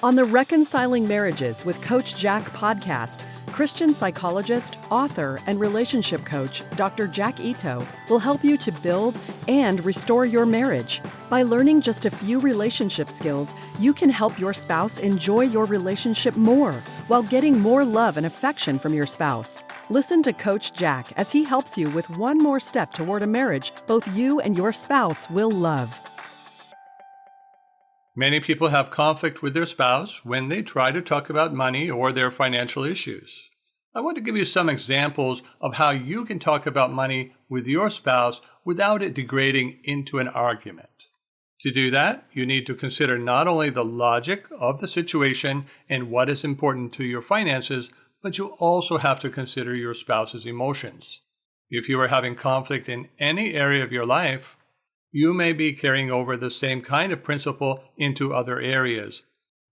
On the Reconciling Marriages with Coach Jack podcast, Christian psychologist, author, and relationship coach Dr. Jack Ito will help you to build and restore your marriage. By learning just a few relationship skills, you can help your spouse enjoy your relationship more while getting more love and affection from your spouse. Listen to Coach Jack as he helps you with one more step toward a marriage both you and your spouse will love. Many people have conflict with their spouse when they try to talk about money or their financial issues. I want to give you some examples of how you can talk about money with your spouse without it degrading into an argument. To do that, you need to consider not only the logic of the situation and what is important to your finances, but you also have to consider your spouse's emotions. If you are having conflict in any area of your life, you may be carrying over the same kind of principle into other areas.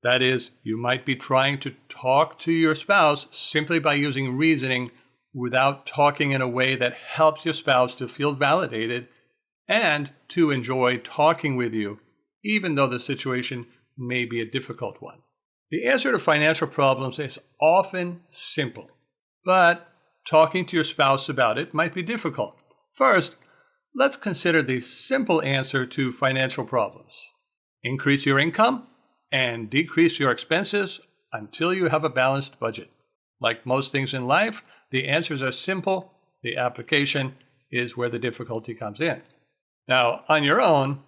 That is, you might be trying to talk to your spouse simply by using reasoning without talking in a way that helps your spouse to feel validated and to enjoy talking with you, even though the situation may be a difficult one. The answer to financial problems is often simple, but talking to your spouse about it might be difficult. First, let's consider the simple answer to financial problems. Increase your income and decrease your expenses until you have a balanced budget. Like most things in life, the answers are simple. The application is where the difficulty comes in. Now, on your own,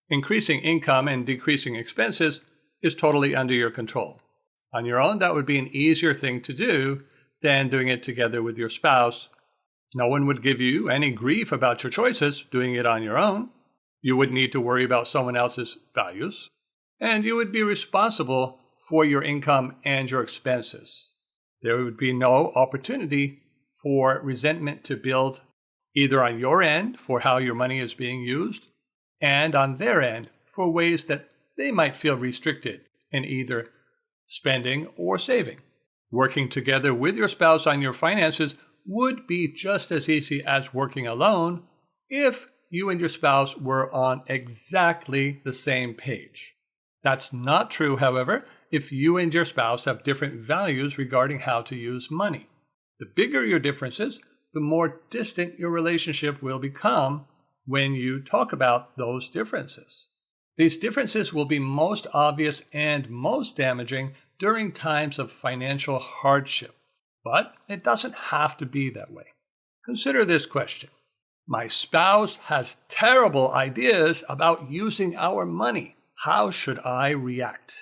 increasing income and decreasing expenses is totally under your control. On your own, that would be an easier thing to do than doing it together with your spouse. No one would give you any grief about your choices doing it on your own. You wouldn't need to worry about someone else's values. And you would be responsible for your income and your expenses. There would be no opportunity for resentment to build either on your end for how your money is being used and on their end for ways that they might feel restricted in either spending or saving. Working together with your spouse on your finances would be just as easy as working alone if you and your spouse were on exactly the same page. That's not true, however, if you and your spouse have different values regarding how to use money. The bigger your differences, the more distant your relationship will become when you talk about those differences. These differences will be most obvious and most damaging during times of financial hardship. But it doesn't have to be that way. Consider this question. My spouse has terrible ideas about using our money. How should I react?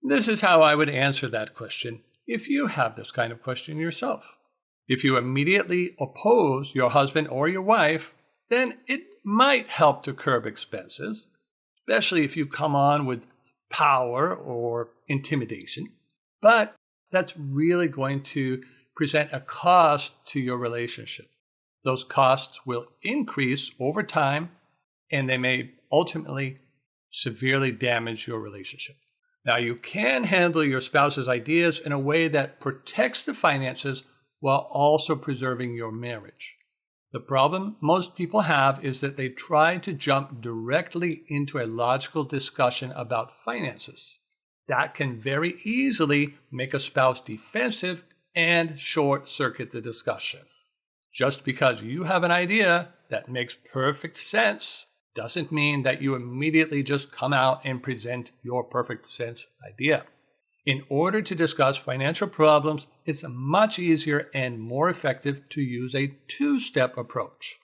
This is how I would answer that question if you have this kind of question yourself. If you immediately oppose your husband or your wife, then it might help to curb expenses, especially if you come on with power or intimidation. But that's really going to present a cost to your relationship. Those costs will increase over time, and they may ultimately severely damage your relationship. Now, you can handle your spouse's ideas in a way that protects the finances while also preserving your marriage. The problem most people have is that they try to jump directly into a logical discussion about finances. That can very easily make a spouse defensive and short-circuit the discussion. Just because you have an idea that makes perfect sense doesn't mean that you immediately just come out and present your perfect sense idea. In order to discuss financial problems, it's much easier and more effective to use a two-step approach.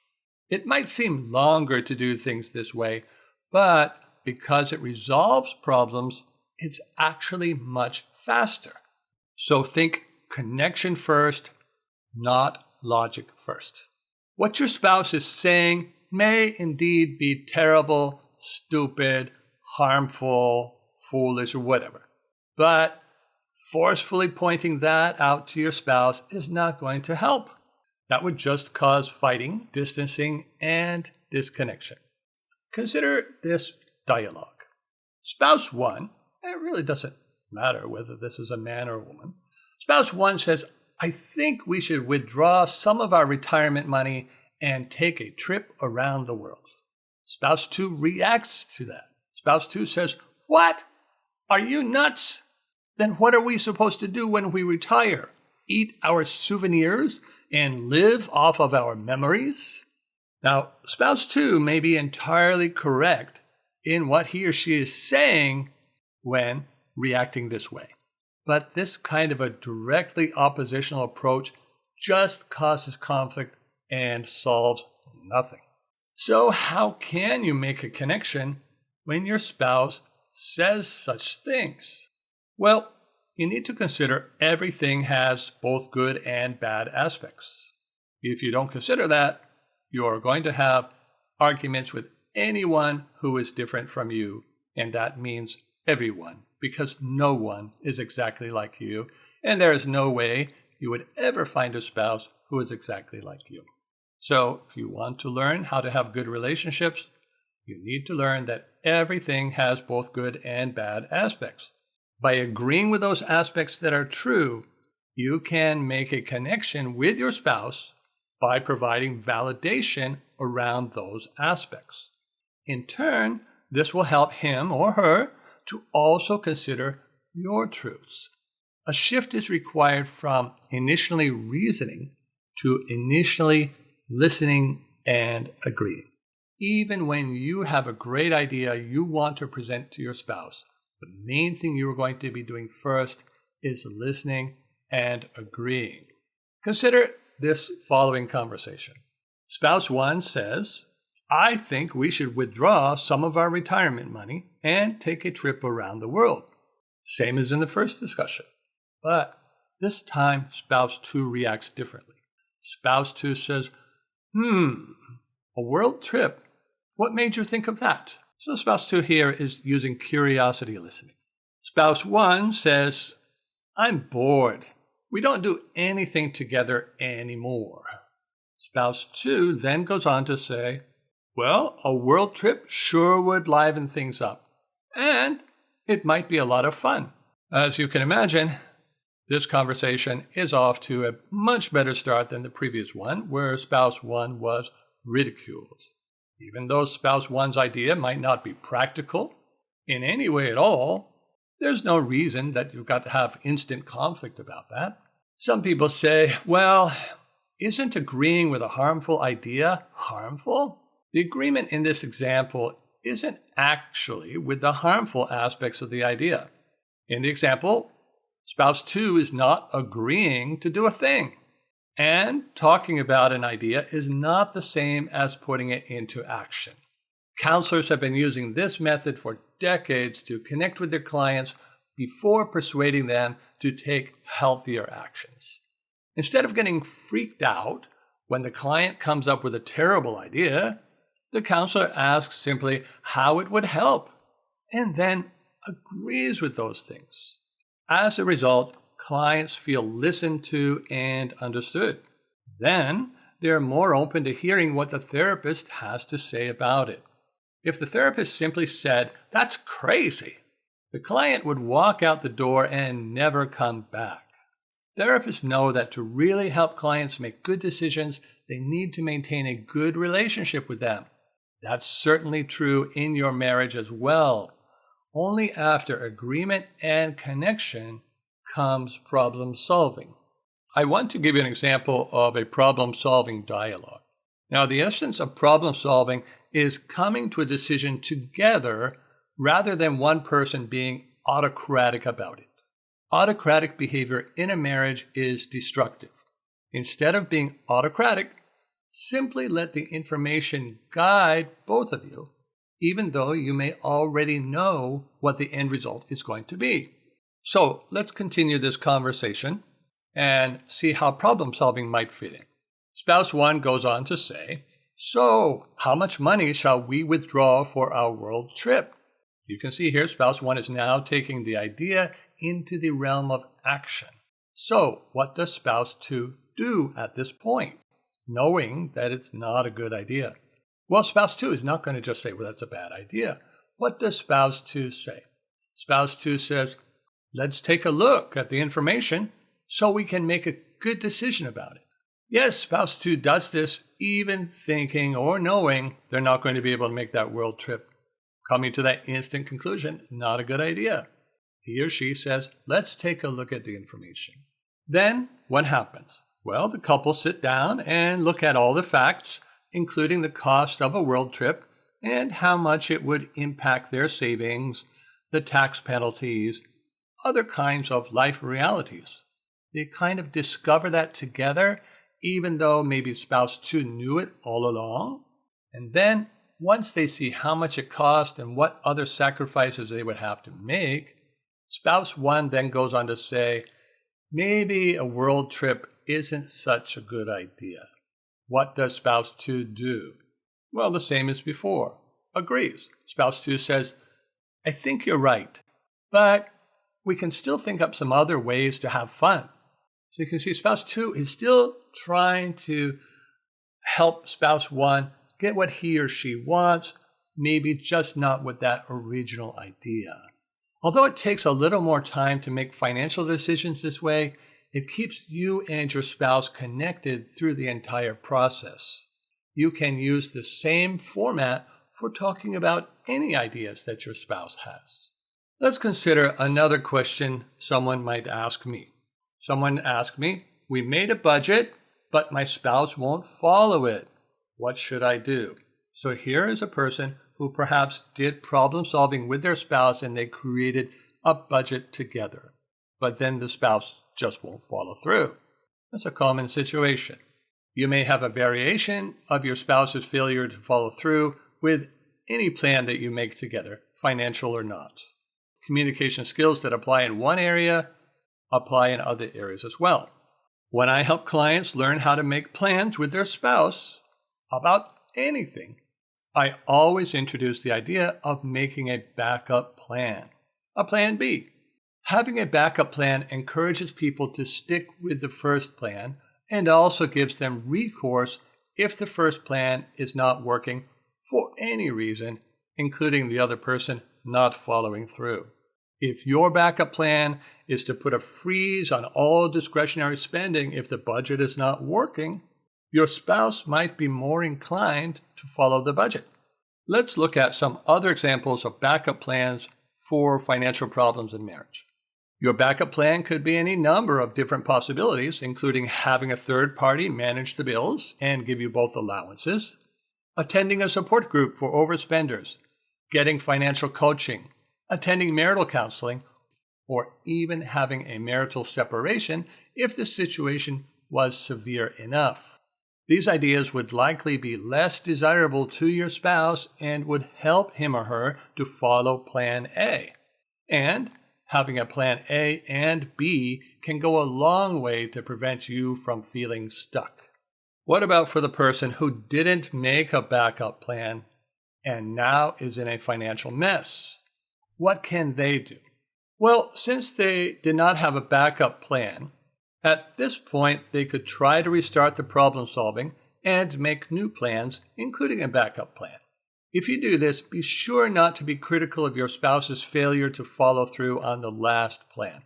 It might seem longer to do things this way, but because it resolves problems, it's actually much faster. So think connection first, not logic first. What your spouse is saying may indeed be terrible, stupid, harmful, foolish, or whatever. But forcefully pointing that out to your spouse is not going to help. That would just cause fighting, distancing, and disconnection. Consider this dialogue. Spouse 1, it really doesn't matter whether this is a man or a woman. Spouse 1 says, I think we should withdraw some of our retirement money and take a trip around the world. Spouse 2 reacts to that. Spouse 2 says, what? Are you nuts? then what are we supposed to do when we retire? Eat our souvenirs and live off of our memories? Now, spouse 2 may be entirely correct in what he or she is saying when reacting this way. But this kind of a directly oppositional approach just causes conflict and solves nothing. So how can you make a connection when your spouse says such things? Well, you need to consider everything has both good and bad aspects. If you don't consider that, you are going to have arguments with anyone who is different from you, and that means everyone, because no one is exactly like you, and there is no way you would ever find a spouse who is exactly like you. So if you want to learn how to have good relationships, you need to learn that everything has both good and bad aspects. By agreeing with those aspects that are true, you can make a connection with your spouse by providing validation around those aspects. In turn, this will help him or her to also consider your truths. A shift is required from initially reasoning to initially listening and agreeing. Even when you have a great idea you want to present to your spouse, the main thing you're going to be doing first is listening and agreeing. Consider this following conversation. Spouse 1 says, I think we should withdraw some of our retirement money and take a trip around the world. Same as in the first discussion. But this time, spouse 2 reacts differently. Spouse 2 says, a world trip? What made you think of that? So spouse 2 here is using curiosity listening. Spouse 1 says, I'm bored. We don't do anything together anymore. Spouse 2 then goes on to say, well, a world trip sure would liven things up. And it might be a lot of fun. As you can imagine, this conversation is off to a much better start than the previous one, where spouse 1 was ridiculed. Even though spouse 1's idea might not be practical in any way at all, there's no reason that you've got to have instant conflict about that. Some people say, well, isn't agreeing with a harmful idea harmful? The agreement in this example isn't actually with the harmful aspects of the idea. In the example, spouse 2 is not agreeing to do a thing. And talking about an idea is not the same as putting it into action. Counselors have been using this method for decades to connect with their clients before persuading them to take healthier actions. Instead of getting freaked out when the client comes up with a terrible idea, the counselor asks simply how it would help and then agrees with those things. As a result, clients feel listened to and understood. Then they're more open to hearing what the therapist has to say about it. If the therapist simply said, that's crazy, the client would walk out the door and never come back. Therapists know that to really help clients make good decisions, they need to maintain a good relationship with them. That's certainly true in your marriage as well. Only after agreement and connection comes problem solving. I want to give you an example of a problem solving dialogue. Now, the essence of problem solving is coming to a decision together rather than one person being autocratic about it. Autocratic behavior in a marriage is destructive. Instead of being autocratic, simply let the information guide both of you, even though you may already know what the end result is going to be. So let's continue this conversation and see how problem solving might fit in. Spouse 1 goes on to say, so how much money shall we withdraw for our world trip? You can see here spouse 1 is now taking the idea into the realm of action. So what does spouse 2 do at this point, knowing that it's not a good idea? Well, spouse 2 is not going to just say, well, that's a bad idea. What does spouse 2 say? Spouse 2 says, let's take a look at the information so we can make a good decision about it. Yes, spouse 2 does this even thinking or knowing they're not going to be able to make that world trip. Coming to that instant conclusion, not a good idea. He or she says, let's take a look at the information. Then what happens? Well, the couple sit down and look at all the facts, including the cost of a world trip and how much it would impact their savings, the tax penalties, other kinds of life realities. They kind of discover that together, even though maybe spouse 2 knew it all along. And then once they see how much it cost and what other sacrifices they would have to make, spouse 1 then goes on to say, maybe a world trip isn't such a good idea. What does spouse 2 do? Well, the same as before. Agrees. Spouse 2 says, I think you're right, but we can still think up some other ways to have fun. So you can see spouse 2 is still trying to help spouse 1 get what he or she wants, maybe just not with that original idea. Although it takes a little more time to make financial decisions this way, it keeps you and your spouse connected through the entire process. You can use the same format for talking about any ideas that your spouse has. Let's consider another question someone might ask me. Someone asked me, we made a budget, but my spouse won't follow it. What should I do? So here is a person who perhaps did problem solving with their spouse and they created a budget together. But then the spouse just won't follow through. That's a common situation. You may have a variation of your spouse's failure to follow through with any plan that you make together, financial or not. Communication skills that apply in one area apply in other areas as well. When I help clients learn how to make plans with their spouse about anything, I always introduce the idea of making a backup plan, a plan B. Having a backup plan encourages people to stick with the first plan and also gives them recourse if the first plan is not working for any reason, including the other person not following through. If your backup plan is to put a freeze on all discretionary spending if the budget is not working, your spouse might be more inclined to follow the budget. Let's look at some other examples of backup plans for financial problems in marriage. Your backup plan could be any number of different possibilities, including having a third party manage the bills and give you both allowances, attending a support group for overspenders, getting financial coaching, attending marital counseling, or even having a marital separation if the situation was severe enough. These ideas would likely be less desirable to your spouse and would help him or her to follow Plan A. And having a Plan A and B can go a long way to prevent you from feeling stuck. What about for the person who didn't make a backup plan and now is in a financial mess? What can they do? Well, since they did not have a backup plan, at this point they could try to restart the problem solving and make new plans, including a backup plan. If you do this, be sure not to be critical of your spouse's failure to follow through on the last plan.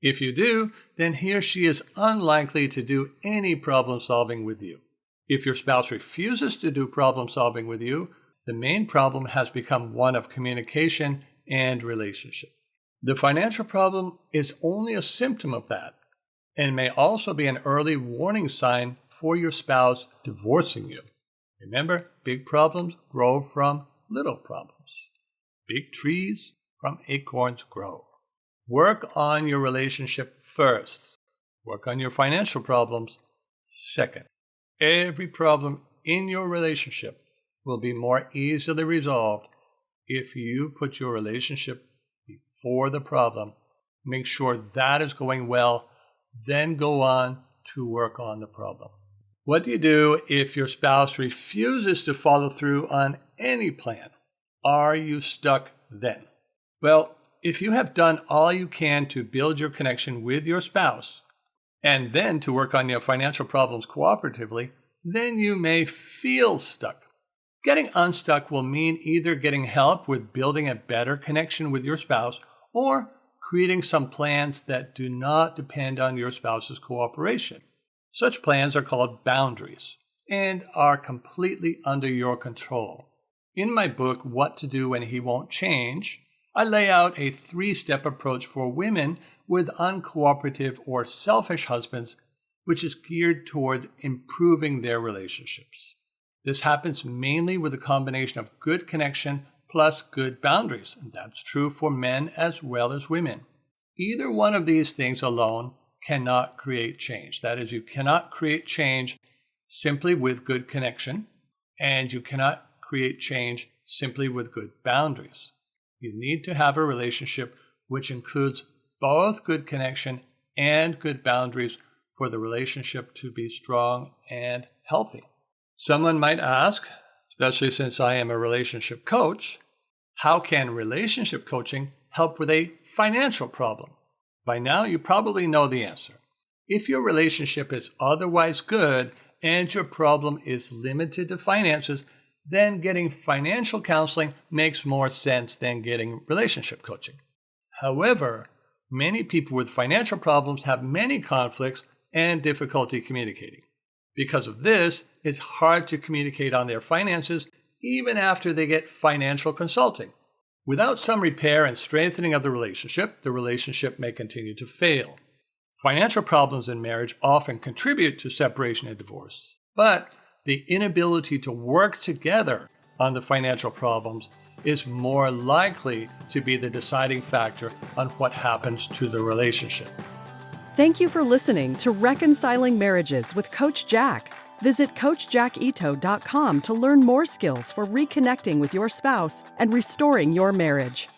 If you do, then he or she is unlikely to do any problem solving with you. If your spouse refuses to do problem solving with you, the main problem has become one of communication and relationship. The financial problem is only a symptom of that and may also be an early warning sign for your spouse divorcing you. Remember, big problems grow from little problems. Big trees from acorns grow. Work on your relationship first. Work on your financial problems second. Every problem in your relationship will be more easily resolved if you put your relationship before the problem. Make sure that is going well, then go on to work on the problem. What do you do if your spouse refuses to follow through on any plan? Are you stuck then? Well, if you have done all you can to build your connection with your spouse, and then to work on your financial problems cooperatively, then you may feel stuck. Getting unstuck will mean either getting help with building a better connection with your spouse or creating some plans that do not depend on your spouse's cooperation. Such plans are called boundaries and are completely under your control. In my book, What to Do When He Won't Change, I lay out a 3-step approach for women with uncooperative or selfish husbands, which is geared toward improving their relationships. This happens mainly with a combination of good connection plus good boundaries, and that's true for men as well as women. Either one of these things alone cannot create change. That is, you cannot create change simply with good connection, and you cannot create change simply with good boundaries. You need to have a relationship which includes both good connection and good boundaries for the relationship to be strong and healthy. Someone might ask, especially since I am a relationship coach, how can relationship coaching help with a financial problem? By now, you probably know the answer. If your relationship is otherwise good and your problem is limited to finances, then getting financial counseling makes more sense than getting relationship coaching. However, many people with financial problems have many conflicts and difficulty communicating. Because of this, it's hard to communicate on their finances even after they get financial consulting. Without some repair and strengthening of the relationship may continue to fail. Financial problems in marriage often contribute to separation and divorce, but the inability to work together on the financial problems is more likely to be the deciding factor on what happens to the relationship. Thank you for listening to Reconciling Marriages with Coach Jack. Visit CoachJackIto.com to learn more skills for reconnecting with your spouse and restoring your marriage.